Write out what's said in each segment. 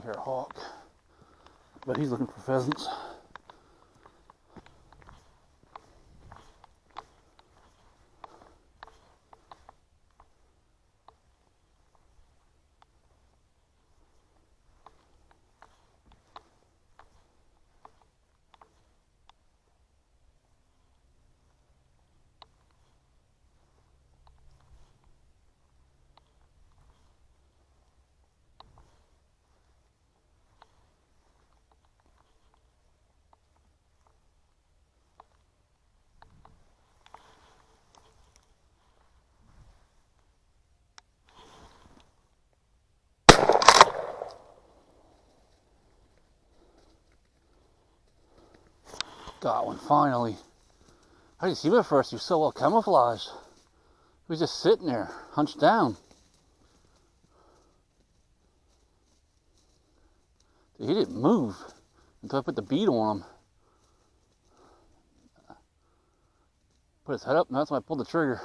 hear a hawk, but he's looking for pheasants. Got one, finally. How did you see him at first? He was so well camouflaged. He was just sitting there, hunched down. Dude, he didn't move until I put the bead on him. Put his head up, and that's when I pulled the trigger.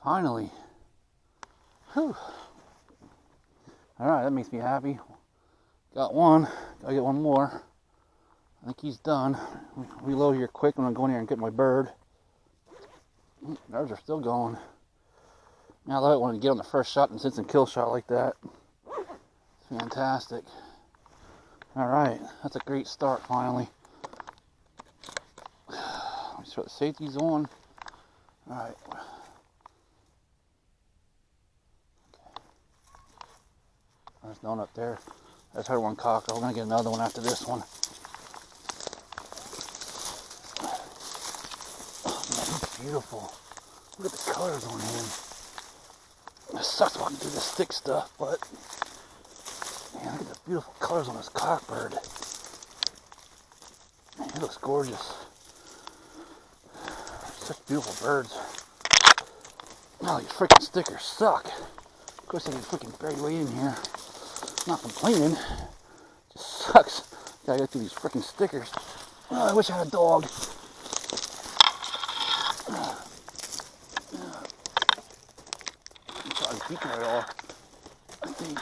Finally. Whew. Alright, that makes me happy. Got one. Gotta get one more. I think he's done. Reload here quick. I'm gonna go in here and get my bird. Birds are still going. Man, I love it when you get on the first shot and instant kill shot like that. It's fantastic. Alright, that's a great start finally. Let me throw the safeties on. Alright. There's none up there. I just heard one cock. I'm gonna get another one after this one. Beautiful. Look at the colors on him. It sucks walking through this thick stuff, but man, look at the beautiful colors on this cockbird. Man, he looks gorgeous. Such beautiful birds. Oh, these freaking stickers suck. Of course, I can freaking bury way in here. I'm not complaining. It just sucks. Gotta get through these freaking stickers. Oh, I wish I had a dog. Keeping it all, I think.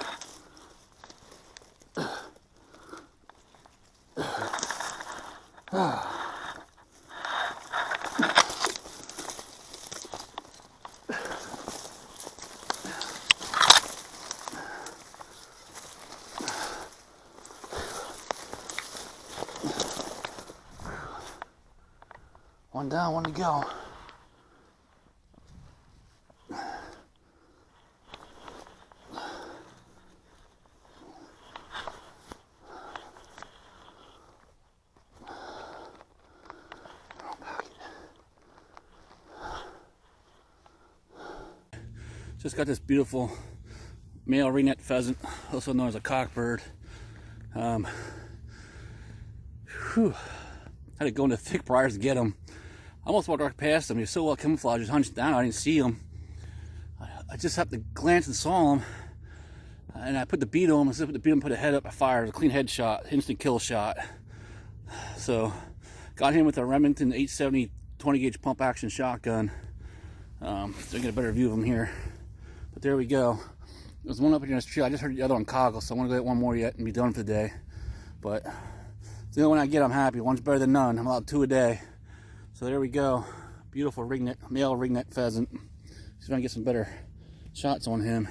One down, one to go. Just got this beautiful male ring neck pheasant, also known as a cockbird. Had to go into thick briars to get him. I almost walked right past him. He was so well camouflaged, he was hunched down, I didn't see him. I just happened to glance and saw him, and I put the bead on him. As I put the bead on, put a head up, I fired. It was a clean head shot, instant kill shot. So, got him with a Remington 870 20 gauge pump action shotgun. So I get a better view of him here. But there we go. There's one up here in this tree. I just heard the other one coggle, so I want to go get one more yet and be done for the day. But the only one I get, I'm happy. One's better than none. I'm allowed 2 a day. So there we go. Beautiful male ring neck pheasant. See if I can get some better shots on him.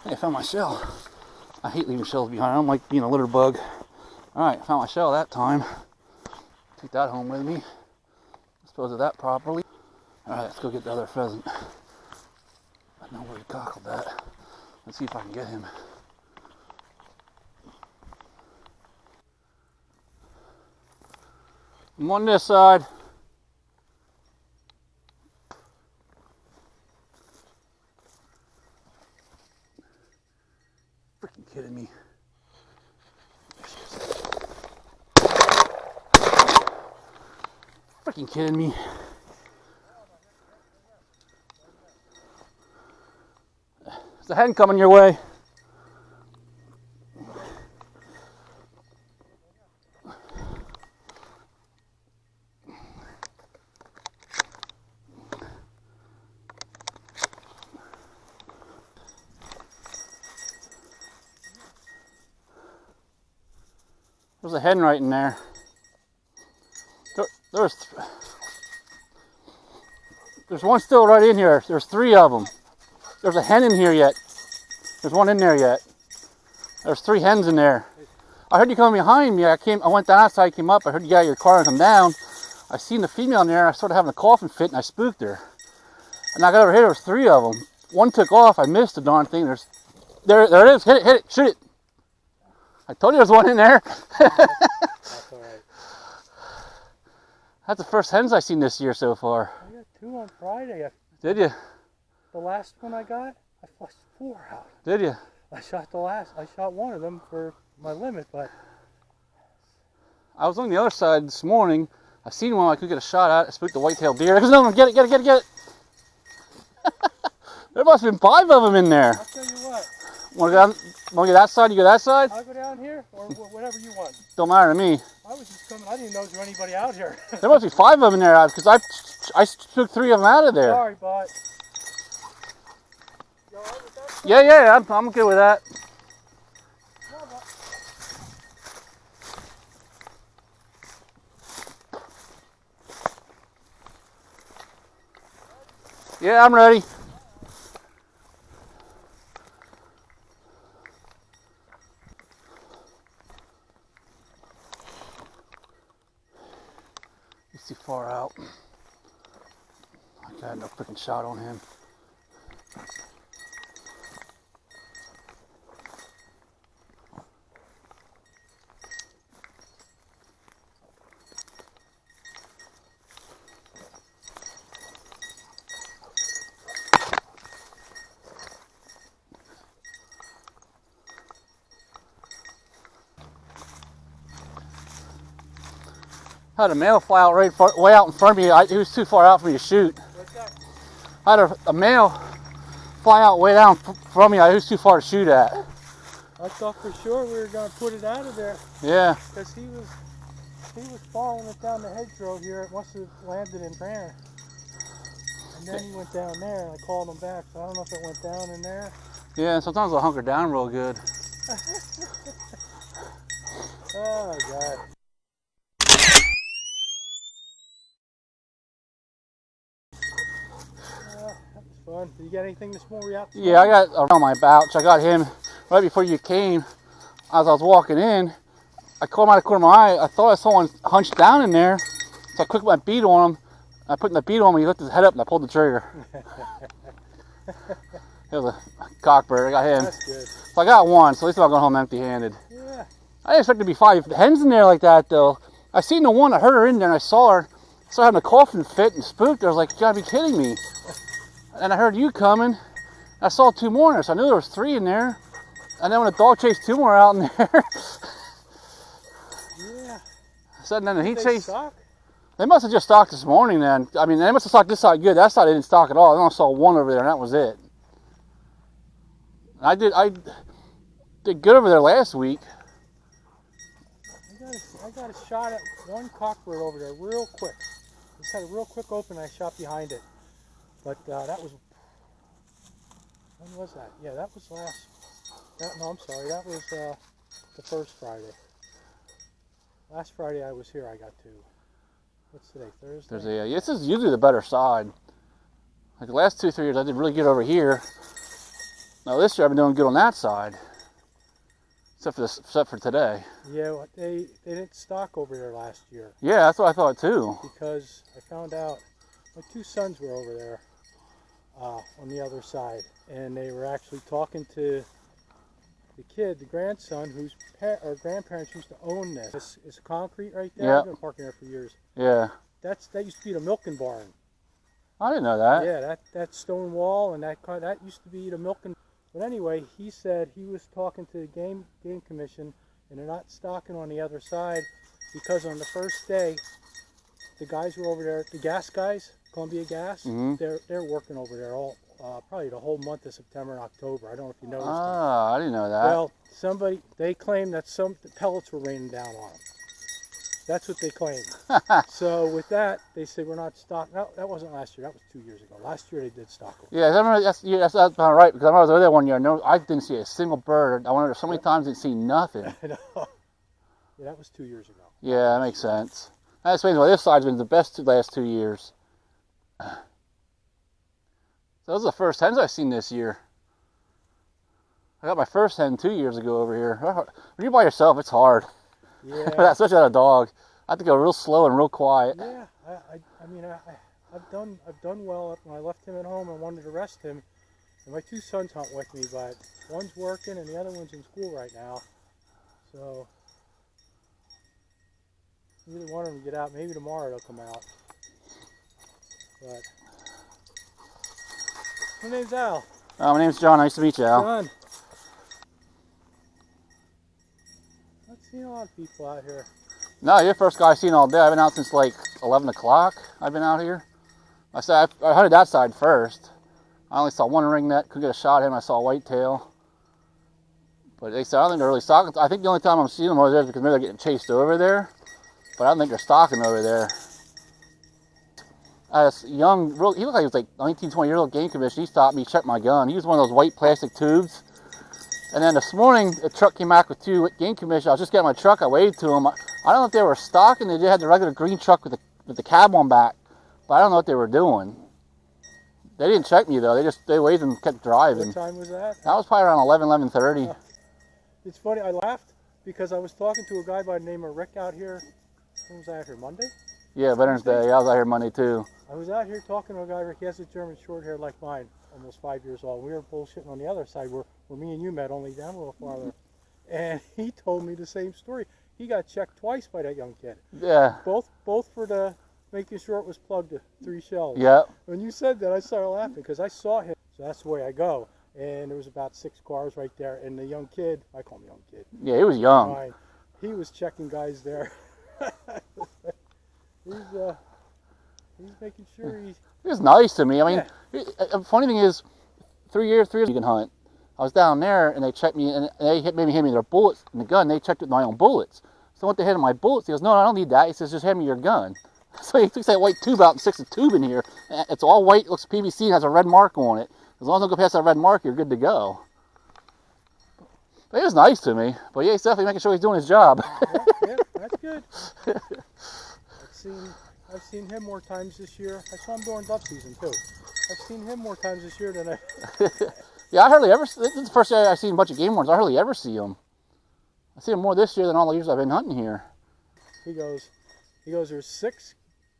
Hey, I found my shell. I hate leaving shells behind. I don't like being a litter bug. Alright, found my shell that time. Take that home with me. Dispose of that properly. Alright, let's go get the other pheasant. I know where he cockled that. Let's see if I can get him. I'm on this side. Freaking kidding me. There's a hen coming your way. There's a hen right in there. There's one still right in here. There's 3 of them. There's a hen in here yet. There's one in there yet. There's 3 hens in there. I heard you coming behind me. I went down outside, came up. I heard you got out of your car and come down. I seen the female in there. I started having a coughing fit and I spooked her. And I got over here. There was 3 of them. One took off. I missed the darn thing. There it is. Hit it, shoot it. I told you there's one in there. That's all right. That's the first hens I've seen this year so far. I got 2 on Friday. Did you? The last one I got, I flushed 4 out. Did you? I shot one of them for my limit, but I was on the other side this morning. I seen one I could get a shot at. I spooked the white-tailed deer. There's another one. Get it. There must have been 5 of them in there. I'll tell you what. Want to go that side? You go that side? I'll go down here, or whatever you want. Don't matter to me. I was just coming. I didn't know there was anybody out here. There must be 5 of them in there because I took 3 of them out of there. Sorry, but. You all right with that? Yeah, I'm good with that. No, but... Yeah, I'm ready. He's too far out. I got no freaking shot on him. I had a male fly out way out in front of me. He was too far out for me to shoot. What's that? I had a male fly out way down from me. He was too far to shoot at. I thought for sure we were going to put it out of there. Yeah. Because he was following it down the hedgerow here. It must have landed in there. And then he went down there and I called him back. So I don't know if it went down in there. Yeah, sometimes I'll hunker down real good. Oh, God. That was fun. Did you get anything this morning? Yeah, I got around my pouch. I got him right before you came. As I was walking in, I caught him out of the corner of my eye. I thought I saw one hunched down in there. So I quickly put my bead on him. I put the bead on him, he lifted his head up and I pulled the trigger. It was a cockbird. I got him. That's good. So I got one, so at least I'm not going home empty-handed. Yeah. I didn't expect there to be 5 hens in there like that, though. I seen the one, I heard her in there, and I saw her. I started having a coughing fit and spooked her. I was like, you gotta be kidding me. And I heard you coming. I saw 2 more in there, so I knew there was 3 in there. And then when the dog chased 2 more out in there. Yeah. So then he chased. Stock? They must have just stocked this morning then. I mean, they must have stocked this side good. That side they didn't stock at all. I only saw 1 over there, and that was it. I did good over there last week. I got a shot at one cockbird over there real quick. Just had a real quick open and I shot behind it. But that was, when was that? Yeah, that was no, I'm sorry, that was the first Friday. Last Friday I was here, I got 2. What's today, Thursday? This is usually the better side. Like the last 2-3 years I did really good over here. Now this year I've been doing good on that side. Except for today. Yeah, well, they didn't stock over there last year. Yeah, that's what I thought too. Because I found out my 2 sons were over there on the other side, and they were actually talking to the kid, the grandson, whose grandparents used to own this. It's concrete right there. Yeah. I've been parking there for years. Yeah. That used to be the milking barn. I didn't know that. Yeah, that stone wall and that used to be the milking. But anyway, he said he was talking to the game commission, and they're not stocking on the other side because on the first day the guys were over there, the gas guys, Columbia Gas, Mm-hmm. they're working over there all probably the whole month of September and October. I don't know if you noticed that. Ah, I didn't know that. Well, they claim that some pellets were raining down on them. That's what they claim. So with that, they say we're not stock. No, that wasn't last year. That was 2 years ago. Last year they did stock them. Yeah, I remember that's about right, because I remember I was over there one year. No, I didn't see a single bird. I went over so many times and didn't see nothing. I know. Yeah, that was 2 years ago. Yeah, that makes sense. That explains why this side's been the best last 2 years. So those are the first hens I've seen this year. I got my first hen 2 years ago over here. When you're by yourself, it's hard. Yeah. Especially on a dog. I have to go real slow and real quiet. Yeah. I mean, I've done well when I left him at home and wanted to rest him. And my 2 sons hunt with me, but one's working and the other one's in school right now. So either one of them get out. Maybe tomorrow they'll come out. But my name's Al. My name's John. Nice to meet you, Al. John. I've seen a lot of people out here. No, you're the first guy I've seen all day. I've been out since like 11 o'clock. I've been out here. I hunted that side first. I only saw one ring neck. Couldn't get a shot at him. I saw a whitetail. But they said I don't think they're really stalking. I think the only time I'm seeing them over there is because maybe they're getting chased over there. But I don't think they're stalking over there. This young, he looked like he was like 19, 20-year-old game commissioner. He stopped me, checked my gun. He used one of those white plastic tubes. And then this morning, a truck came back with 2 game commissioners. I was just getting my truck. I waved to them. I don't know if they were stalking. They had the regular green truck with the cab on back. But I don't know what they were doing. They didn't check me, though. They waved and kept driving. What time was that? That was probably around 11:30. It's funny. I laughed because I was talking to a guy by the name of Rick out here. When was I out here? Monday? Yeah, Veterans Day. Yeah, I was out here Monday, too. I was out here talking to a guy, Rick. He has a German short hair like mine, almost 5 years old. We were bullshitting on the other side where me and you met, only down a little farther. And he told me the same story. He got checked twice by that young kid. Yeah. Both for making sure it was plugged to 3 shells. Yeah. When you said that, I started laughing because I saw him. So that's the way I go. And there was about 6 cars right there. And the young kid, I call him young kid. Yeah, he was young. Fine. He was checking guys there. He's making sure he's... It was nice to me. I mean, the funny thing is, 3 years you can hunt. I was down there and they checked me and they hit me their bullets in the gun. They checked with my own bullets. So I went to hand him my bullets. He goes, no, I don't need that. He says, just hand me your gun. So he takes that white tube out and sticks a tube in here. It's all white, looks PVC, and has a red mark on it. As long as I don't go past that red mark, you're good to go. But it was nice to me. But yeah, he's definitely making sure he's doing his job. Yeah, that's good. I've seen him more times this year. I saw him during dove season too. I've seen him more times this year than I... Yeah, I hardly ever, this is the first year I've seen a bunch of game wardens. I hardly ever see them. I see them more this year than all the years I've been hunting here. He goes, there's 6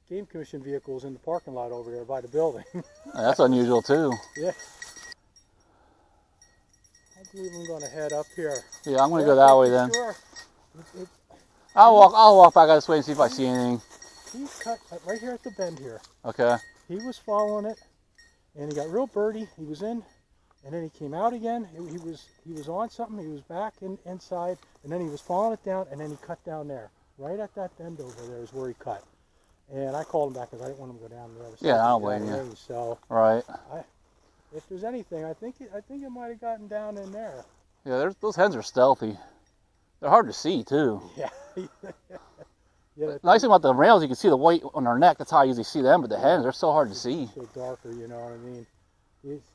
game commission vehicles in the parking lot over there by the building. That's unusual too. Yeah. I believe I'm going to head up here. Yeah, I'm going to go that way then. Sure. I'll walk back out this way and see if I see anything. He cut right here at the bend here. Okay. He was following it, and he got real birdie. He was in, and then he came out again. He was on something. He was back inside, and then he was following it down, and then he cut down there. Right at that bend over there is where he cut. And I called him back because I didn't want him to go down the other side. Yeah, I don't blame you. So right. If there's anything, I think it might have gotten down in there. Yeah, those hens are stealthy. They're hard to see too. Yeah. Yeah. The nice thing about the rails, you can see the white on their neck. That's how I usually see them. But the hens, they're so hard to see. So darker, you know what I mean?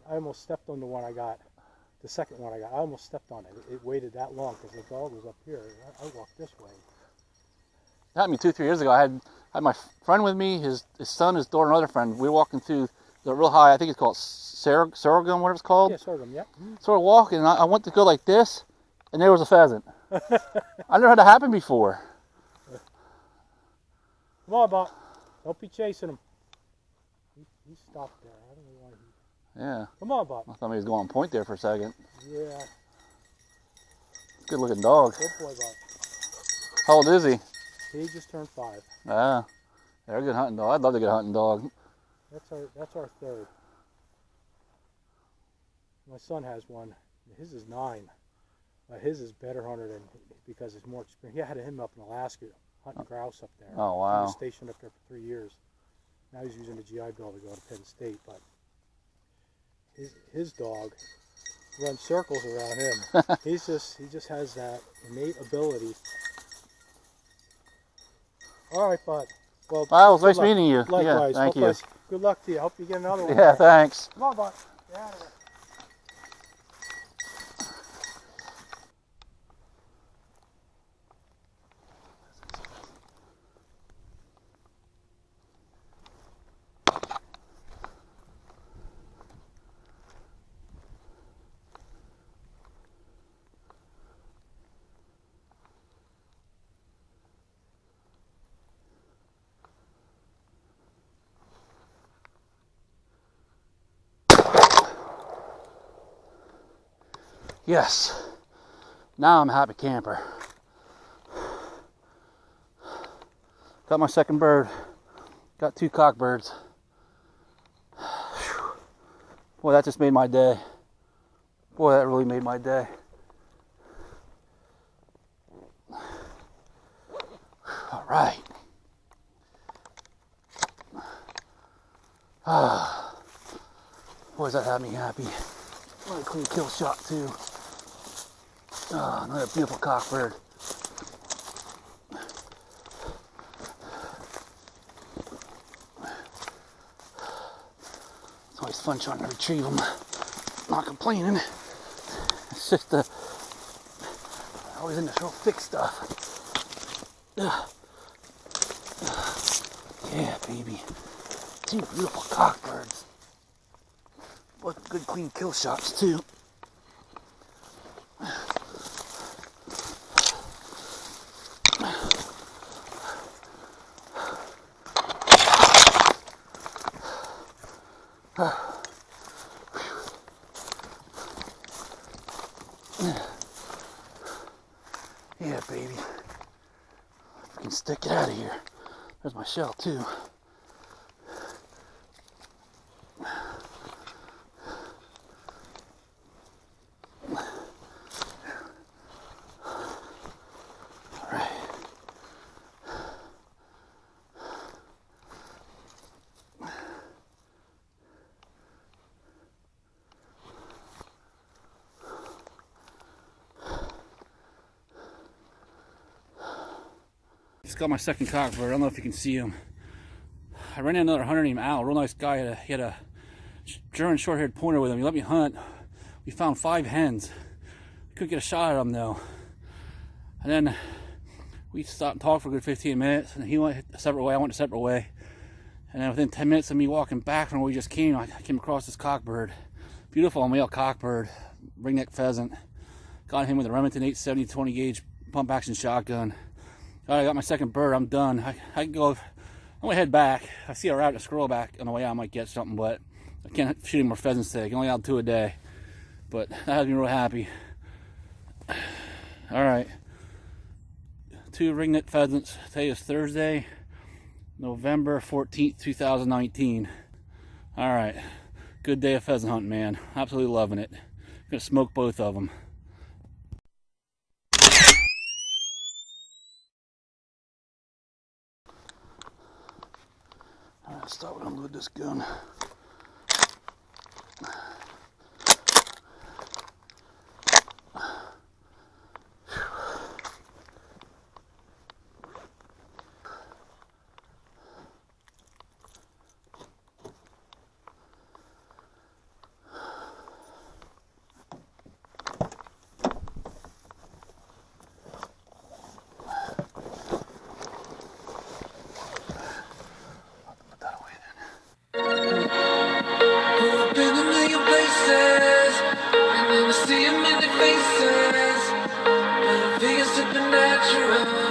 I almost stepped on the one I got. The second one I got, I almost stepped on it. It waited that long because the dog was up here. I walked this way. It happened to me 2-3 years ago. I had my friend with me, his son, his daughter, another friend. We were walking through the real high, I think it's called sorghum, whatever it's called. Yeah, sorghum, yeah. So we're walking, and I went to go like this, and there was a pheasant. I never had that happen before. Come on, Bob. Don't be chasing him. He stopped there. I don't know why he... Yeah. Come on, Bob. I thought he was going on point there for a second. Yeah. Good looking dog. Good boy, Bob. How old is he? He just turned 5. Ah, they're a good hunting dog. I'd love to get a hunting dog. That's our 3rd. My son has one. His is 9. His is better hunter than because it's more experienced. He had him up in Alaska hunting grouse up there. Oh, wow. He was stationed up there for 3 years. Now he's using the GI Bill to go to Penn State, but his dog runs circles around him. he just has that innate ability. All right, bud. Well, Wow, it was nice meeting you. Likewise. Yeah, thank you. Good luck to you. Hope you get another one. Yeah, thanks. Come on, bud. Get out of there. Yes. Now I'm a happy camper. Got my second bird. Got 2 cockbirds. Boy, that just made my day. Boy, that really made my day. All right. Boy, does that have me happy. What a clean kill shot too. Oh, another beautiful cockbird. It's always fun trying to retrieve them. Not complaining. It's just always in this real thick stuff. Yeah, baby. 2 beautiful cockbirds. What good clean kill shots too. Yeah, baby. I can stick it out of here. There's my shell too. Just got my second cockbird. I don't know if you can see him. I ran into another hunter named Al, real nice guy. He had a German short-haired pointer with him. He let me hunt. We found 5 hens. Couldn't get a shot at them though. And then we stopped and talked for a good 15 minutes. And he went a separate way. I went a separate way. And then within 10 minutes of me walking back from where we just came, I came across this cockbird. Beautiful male cockbird, Ring Neck Pheasant. Got him with a Remington 870 20 gauge pump action shotgun. All right, I got my second bird. I'm done. I can go. I'm gonna head back. I see a rabbit, a squirrel back on the way out. I might get something, but I can't shoot any more pheasants today. I can only out 2 a day. But that has me real happy. All right, 2 Ring Neck Pheasants. Today is Thursday, November 14th, 2019. All right, good day of pheasant hunting, man. Absolutely loving it. Gonna smoke both of them. All right, start to unload this gun. Supernatural.